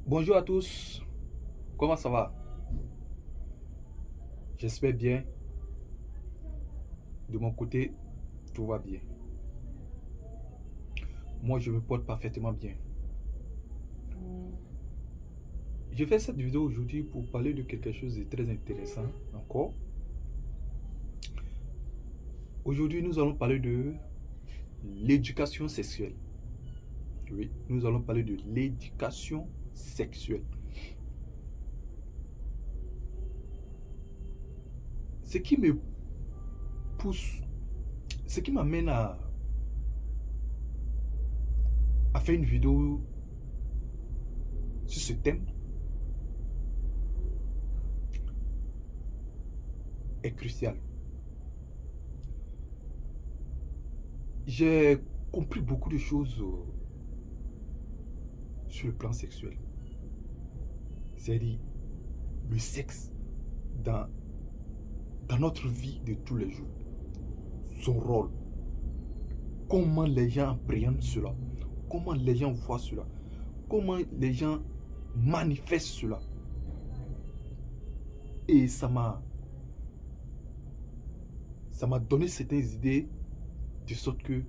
Bonjour à tous, comment ça va? J'espère bien. De mon côté, tout va bien. Moi, je me porte parfaitement bien. Je fais cette vidéo aujourd'hui pour parler de quelque chose de très intéressant encore. Aujourd'hui, nous allons parler de l'éducation sexuelle. Oui, nous allons parler de l'éducation sexuelle. Ce qui me pousse, ce qui m'amène à faire une vidéo sur ce thème est crucial. J'ai compris beaucoup de choses sur le plan sexuel. C'est-à-dire le sexe dans, dans notre vie de tous les jours. Son rôle. Comment les gens appréhendent cela. Comment les gens voient cela. Comment les gens manifestent cela. Et ça m'a donné certaines idées de sorte que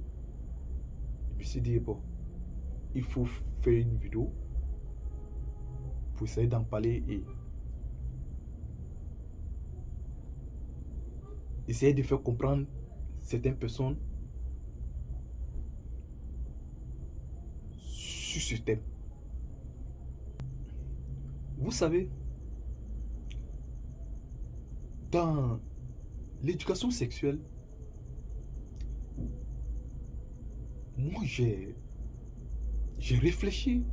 je me suis dit, bon, il faut faire une vidéo pour essayer d'en parler et essayer de faire comprendre certaines personnes sur ce thème. Vous savez, dans l'éducation sexuelle, moi j'ai réfléchi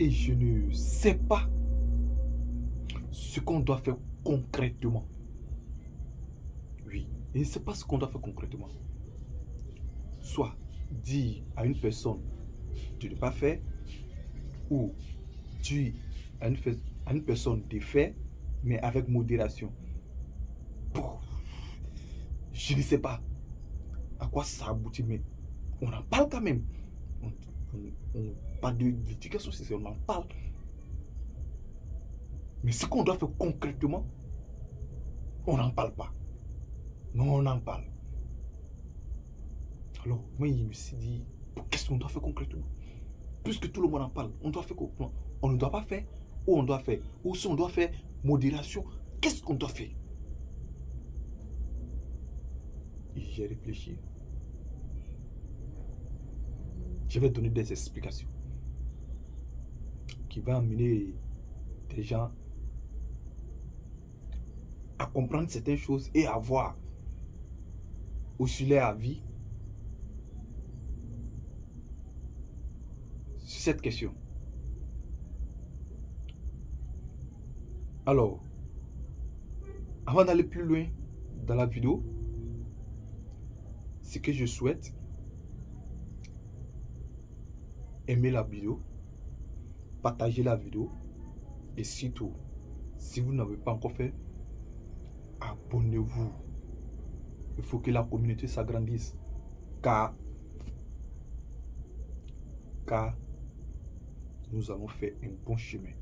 et je ne sais pas ce qu'on doit faire concrètement. Oui, je ne sais pas ce qu'on doit faire concrètement. Soit dire à une personne de ne pas faire, ou dire à une personne de faire, mais avec modération. Bon, je ne sais pas à quoi ça aboutit, mais on en parle quand même. On parle de l'éducation sexuelle, on en parle. Mais ce qu'on doit faire concrètement, on n'en parle pas. Non, on en parle. Alors, moi, je me suis dit, qu'est-ce qu'on doit faire concrètement? Puisque tout le monde en parle, on doit faire concrètement. On ne doit pas faire, ou on doit faire. Ou si on doit faire modération, qu'est-ce qu'on doit faire? Et j'ai réfléchi. Je vais donner des explications qui vont amener des gens à comprendre certaines choses et à voir aussi leur avis sur cette question. Alors, avant d'aller plus loin dans la vidéo, ce que je souhaite, aimer la vidéo, partager la vidéo et surtout, si vous n'avez pas encore fait, abonnez-vous. Il faut que la communauté s'agrandisse car nous allons faire un bon chemin.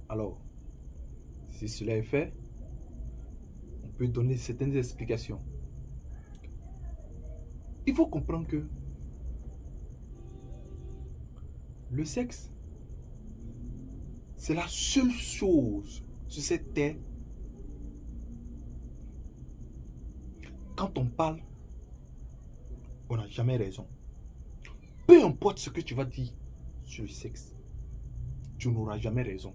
Alors, si cela est fait, on peut donner certaines explications. Il faut comprendre que le sexe, c'est la seule chose sur cette terre. Quand on parle, on n'a jamais raison. Peu importe ce que tu vas dire sur le sexe, tu n'auras jamais raison.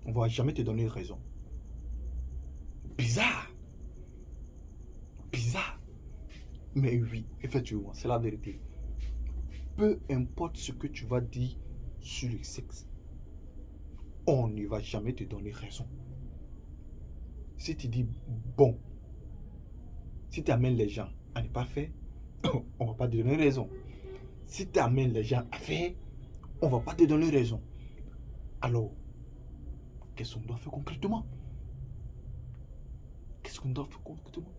On ne va jamais te donner raison. Bizarre. Bizarre. Mais oui, effectivement, c'est la vérité. Peu importe ce que tu vas dire sur le sexe, on ne va jamais te donner raison. Si tu dis bon, si tu amènes les gens à ne pas faire, on ne va pas te donner raison. Si tu amènes les gens à faire, on ne va pas te donner raison. Alors, qu'est-ce qu'on doit faire concrètement? Qu'est-ce qu'on doit faire concrètement?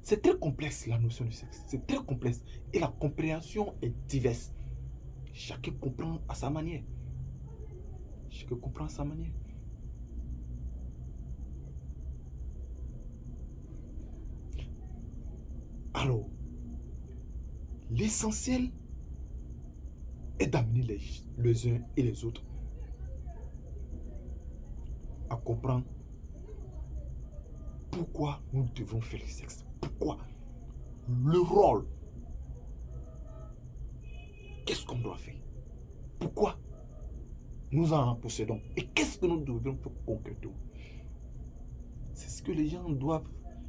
C'est très complexe la notion de sexe. C'est très complexe. Et la compréhension est diverse. Chacun comprend à sa manière. Chacun comprend à sa manière. Alors, l'essentiel est d'amener les uns et les autres à comprendre pourquoi nous devons faire le sexe. Pourquoi le rôle. Qu'est-ce qu'on doit faire? Pourquoi nous en possédons? Et qu'est-ce que nous devons faire concrètement? C'est ce que les gens doivent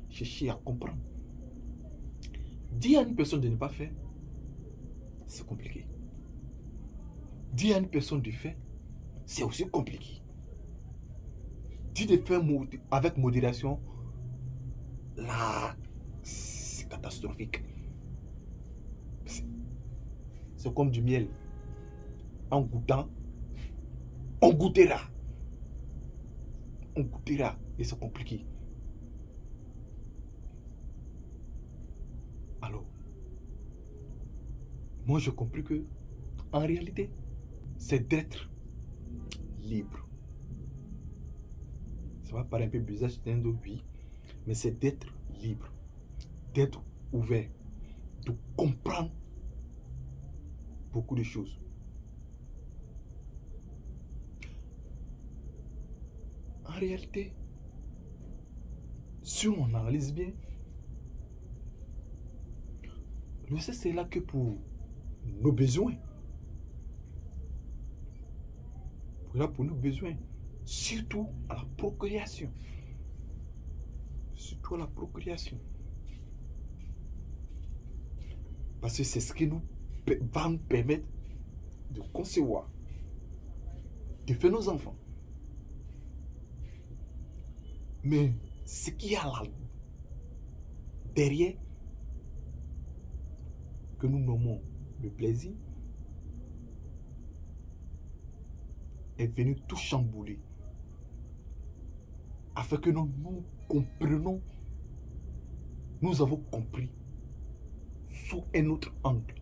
chercher à comprendre. Dire à une personne de ne pas faire, c'est compliqué. Dire à une personne de faire, c'est aussi compliqué. Dire de faire avec modération, là, c'est catastrophique. C'est comme du miel. En goûtant, on goûtera. On goûtera et c'est compliqué. Alors, moi j'ai compris que, en réalité, c'est d'être libre. Ça va paraître un peu bizarre, c'est un oui, mais c'est d'être libre, d'être ouvert, de comprendre beaucoup de choses. En réalité, si on analyse bien, le sexe c'est là que pour nos besoins. Là pour nos besoins. Surtout à la procréation. Surtout à la procréation. Parce que c'est ce qui va nous permettre de concevoir, de faire nos enfants. Mais ce qu'il y a là derrière, que nous nommons le plaisir, est venu tout chambouler. Afin que nous comprenions, nous avons compris sous un autre angle.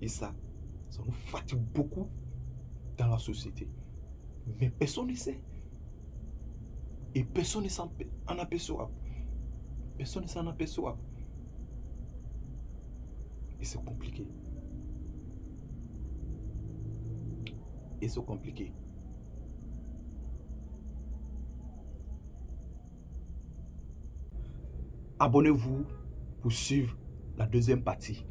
Et ça nous fatigue beaucoup dans la société. Mais personne ne sait. Et personne ne s'en aperçoit. Personne ne s'en aperçoit. Et c'est compliqué. Et c'est compliqué. Abonnez-vous pour suivre la deuxième partie.